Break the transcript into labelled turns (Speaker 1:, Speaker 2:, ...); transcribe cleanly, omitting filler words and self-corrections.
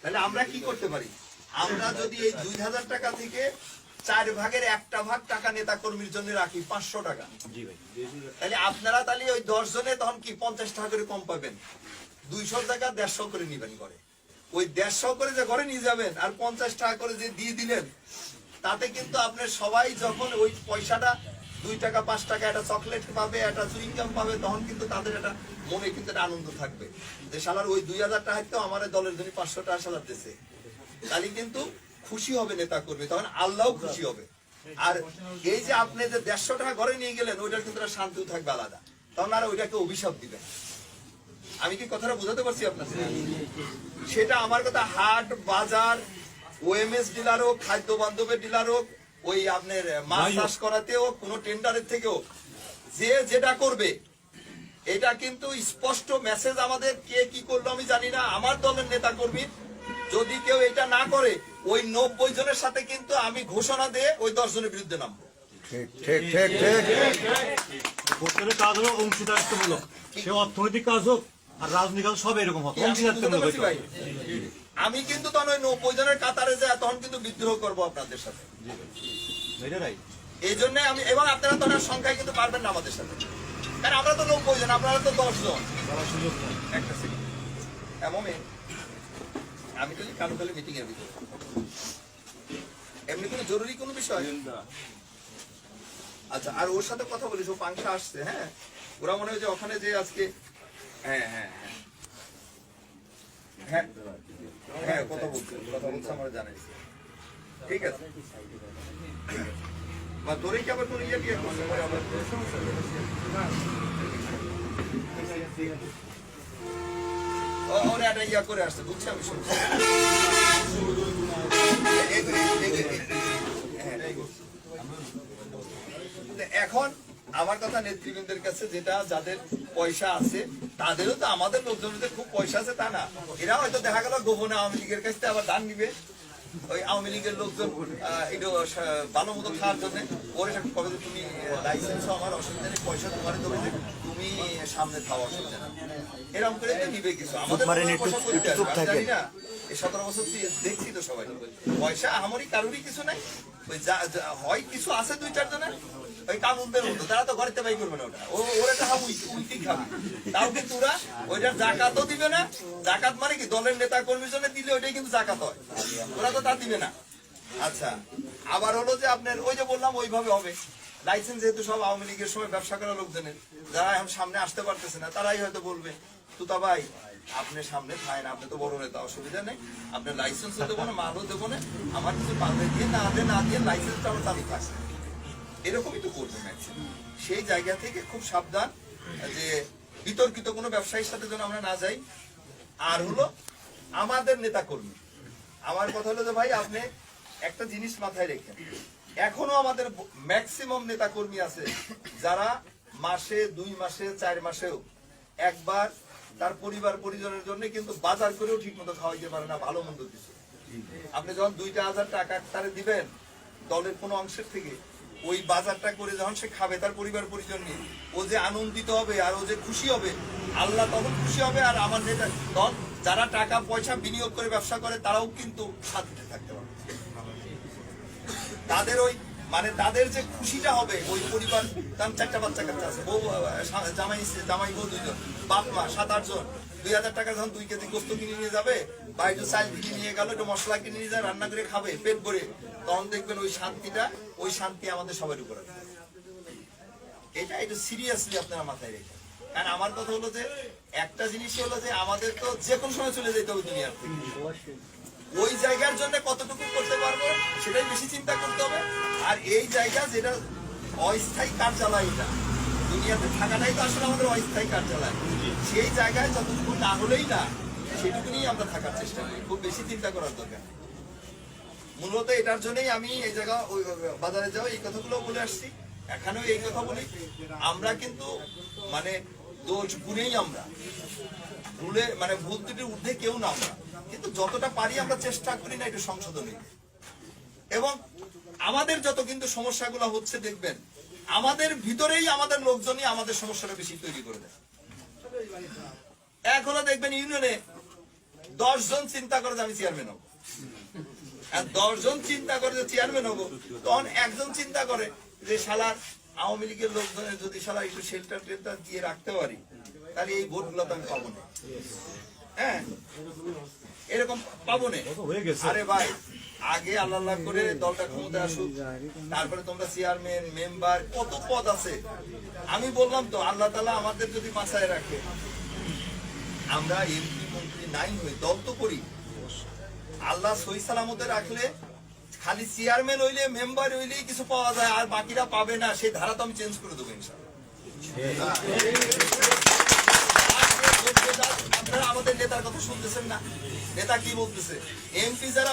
Speaker 1: তাহলে আমরা কি করতে পারি? আমরা যদি এই 2000 টাকা থেকে 4 ভাগের 1টা ভাগ টাকা নেতা কর্মীর জন্য রাখি 500 টাকা, তাহলে আপনারা তাহলে ওই 10 জনে তখন কি 50 টাকা করে কম পাবেন। 200 টাকা 150 করে নিবেন করে, ওই 150 করে যে ঘরে নিয়ে যাবেন আর 50 টাকা করে যে দিয়ে দিলেন, তাতে কিন্তু আপনার সবাই যখন ওই পয়সাটা 2 টাকা 5 টাকা একটা চকলেট পাবে, একটা চুইংগাম পাবে, তখন কিন্তু তাদের একটা মনে কিন্তু একটা আনন্দ থাকবে যে শালার ওই 2000 টাকা তো আমার দলের জন্য 500 টাকা শালার দিয়েছে। তাহলে কিন্তু খুশি হবে নেতা কর্মী, তখন আল্লাহও খুশি হবে। আর এই যে আপনি যে 150 টাকা ঘরে নিয়ে গেলেন, ওইটার কিন্তু একটা শান্তিও থাকবে আলাদা, তখন আর ওইটাকে অভিশাপ দিবেন। আমি কি কথাটা বোঝাতে পারছি আপনাদের? সেটা আমার কথা হাট বাজার, ওএমএস ডিলার হোক, খাদ্য বান্ধবের ডিলার হোক, ওই আপনার মাছ চাষ করাতেও কোনো টেন্ডারের থেকেও যে যেটা করবে, এটা কিন্তু স্পষ্ট মেসেজ আমাদের। কে কি করলো আমি জানি না, আমার দলের নেতা কর্মী যদি কেউ এটা না করে, ওই 90 জনের সাথে কিন্তু আমি ঘোষণা দিয়ে ওই 10 জনের বিরুদ্ধে নামবো।
Speaker 2: ভোটের কাজ হলো অংশীদারিত্বমূলক, সে অর্থনৈতিক কাজ হোক আর রাজনৈতিক কাজ সব এরকম হবে, অংশীদারিত্বমূলক।
Speaker 1: আমি কিন্তু তখন ওই 90 জনের কাতারে যায় তখন কিন্তু বিদ্রোহ করবো আপনাদের সাথে। এই জন্য আমি, এবং আপনারা তখন সংখ্যায় কিন্তু পারবেন না আমাদের সাথে, কারণ আমরা তো 90 জন, আপনারা তো 10 জন। একটা সেকেন্ড, এমন আমি তো কালো কালো মিটিং এর ভিতরে এমনি কোনো জরুরি কোনো বিষয়। আচ্ছা, আর ওর সাথে কথা বলিস, ও পাংশা আসছে। হ্যাঁ, ওরা মনে হয় যে ওখানে যে আজকে, হ্যাঁ হ্যাঁ হ্যাঁ হ্যাঁ কথা বলছে আমার জানাইছে। ঠিক আছে, বা তোরে কি আবার কোনো ইয়ে দিয়ে করছে পরে আবার ওরা একটা ইয়া করে আসছে, বুঝছি আমি শুনছি। এখন আমার কথা নেতৃবৃন্দের কাছে, যেটা যাদের পয়সা আছে তাদেরও তো, আমাদের লোকজনদের খুব পয়সা আছে তা না, এরা হয়তো দেখা গেল গোপনে আওয়ামী লীগের কাছ থেকে আবার দান নিবে। ওই আওয়ামী লীগের লোকজন একটু ভালো মতো খাওয়ার জন্য ওরে কবে যে তুমি লাইসেন্স আমার অসুবিধা নেই, পয়সা তোমার দেবে, তুমি সামনে খাওয়া অসুবিধা নেই, এরকম করে নিবে কিছু। আমাদের জানি না, এই 17 বছর দেখছি তো সবাই পয়সা আমারই কারোরই কিছু নাই, ওই হয় কিছু আছে 2-4 জনের, ওই কামুনদের মতো, তারা তো ঘরেতে বাই করবে না, ওটা ওরা তো উল্টি খাবে। তাও কিন্তু ওরা ওইটার জাকাতও দিবে না। জাকাত মানে কি, দলের নেতা কর্মীর জন্য দিলে ওইটাই কিন্তু জাকাত হয়, ওরা তো তা দিবে না। আচ্ছা, আবার হলো যে আপনার ওই যে বললাম ওইভাবে হবে। লাইসেন্স যেহেতু সব আওয়ামী লীগের সময় ব্যবসা করা লোকজনের, যারা এখন সামনে আসতে পারতেছে না, তারাই হয়তো বলবে তুতা ভাই আপনি সামনে খায় না, আপনি তো বড় নেতা, অসুবিধা নেই, আপনার লাইসেন্সও দেবো না, মালও দেবো না, আমার কিছু পাবে দিয়ে না দিয়ে লাইসেন্সটা আমার চালু থাকছে, এরকমই তো করবে ম্যাক্সিমাম। সেই জায়গা থেকে খুব সাবধান যে বিতর্কিত কোনো ব্যবসায়ীর সাথে যেন আমরা না যাই। আর হলো আমাদের নেতা কর্মী, আমার কথা হলো যে ভাই আপনি একটা জিনিস মাথায় রেখেন, এখনো আমাদের ম্যাক্সিমাম নেতা কর্মী আছে যারা মাসে 2 মাসে 4 মাসেও একবার তার পরিবার পরিজনের জন্য কিন্তু বাজার করেও ঠিক মতো খাওয়াইতে পারে না, ভালো মন্দ কিছু। আপনি যখন 2,000 টাকা তারে দিবেন দলের কোনো অংশের থেকে, ওই বাজারটা করে যখন সে খাবে তার পরিবার পরিজন নিয়ে, ও যে আনন্দিত হবে আর ও যে খুশি হবে, আল্লাহ তখন খুশি হবে। আর আমার নেতা তখন যারা টাকা পয়সা বিনিয়োগ করে ব্যবসা করে তারাও কিন্তু শান্তিতে থাকতে পারবে। তাদের ওই মানে তাদের যে খুশিটা হবে, ওই পরিবার, তার 4টা বাচ্চা কাচ্চা আছে, বউ জামাই বউ 2 জন, বাপ মা 7-8 জন, 2,000 টাকা যখন 2 কেজি গোস্ত কিনে নিয়ে যাবে বা একটু চাল কিনে নিয়ে গেল, একটু মশলা কিনে নিয়ে যায়, রান্না করে খাবে পেট ভরে, তখন দেখবেন ওই শান্তিটা, ওই শান্তি আমাদের সবার উপর আছে। এটা একটু সিরিয়াসলি আপনারা মাথায় রেখে, কারণ আমার কথা হলো যে একটা জিনিস হলো যে আমাদের তো যে কোনো সময় চলে যেতে হবে দুনিয়ার থেকে, ওই জায়গার জন্য কতটুকু করতে পারবো সেটাই বেশি চিন্তা করতে হবে। আর এই জায়গা যেটা অস্থায়ী কার্যালয়, এটা দুনিয়াতে থাকাটাই তো আসলে আমাদের অস্থায়ী কার্যালয়, সেই জায়গায় যতটুকু না হলেই না, সেটুকু নিয়েই আমরা থাকার চেষ্টা করি, খুব বেশি চিন্তা করার দরকার। মূলত এটার জন্যই আমি এই জায়গা ওই বাজারে যাও এই কথাগুলো বলে আসছি, এখানেও এই কথা বলি। আমরা কিন্তু মানে দোষ গুণেই আমরা ভুলে, মানে ভুল ত্রুটির ঊর্ধ্বে কেউ না আমরা, কিন্তু যতটা পারি আমরা চেষ্টা করি না একটু সংশোধনী। এবং আমাদের যত কিন্তু সমস্যাগুলো হচ্ছে দেখবেন আমাদের ভিতরেই আমাদের লোকজনই আমাদের সমস্যাটা বেশি তৈরি করে দেয়। এক হলো দেখবেন ইউনিয়নে 10 জন চিন্তা করে যে আমি চেয়ারম্যান হবো, আর 10 জন চিন্তা করে যে চেয়ারম্যান হবো, তখন একজন চিন্তা করে যে শালার আওয়ামী লীগের লোকজনের যদি শালা একটু শেল্টার টেল্টার দিয়ে রাখতে পারি, তাহলে এই ভোটগুলো তো আমি পাবো না। হ্যাঁ, এরকম পাবো না।
Speaker 2: হয়ে গেছে।
Speaker 1: আরে ভাই, আগে আল্লাহ আল্লাহ করে দলটা ক্ষমতায় আসুক, তারপরে তোমরা চেয়ারম্যান মেম্বার কত পদ আছে। আমি বললাম তো, আল্লাহ তাআলা আমাদের যদি বাঁচায় রাখে, আমরা এমপি মন্ত্রী নাই হই, দল তো করি, আল্লাহ সহি সালামতে রাখলে খালি চেয়ারম্যান হইলে মেম্বার হইলেই কিছু পাওয়া যায়, আর বাকিরা পাবে না, সেই ধারা তো আমি চেঞ্জ করে দেবো ইনশাআল্লাহ। আপনারা আমাদের নেতার কথা শুনতেছেন না? নেতা কি বলতেছে? এমপি যারা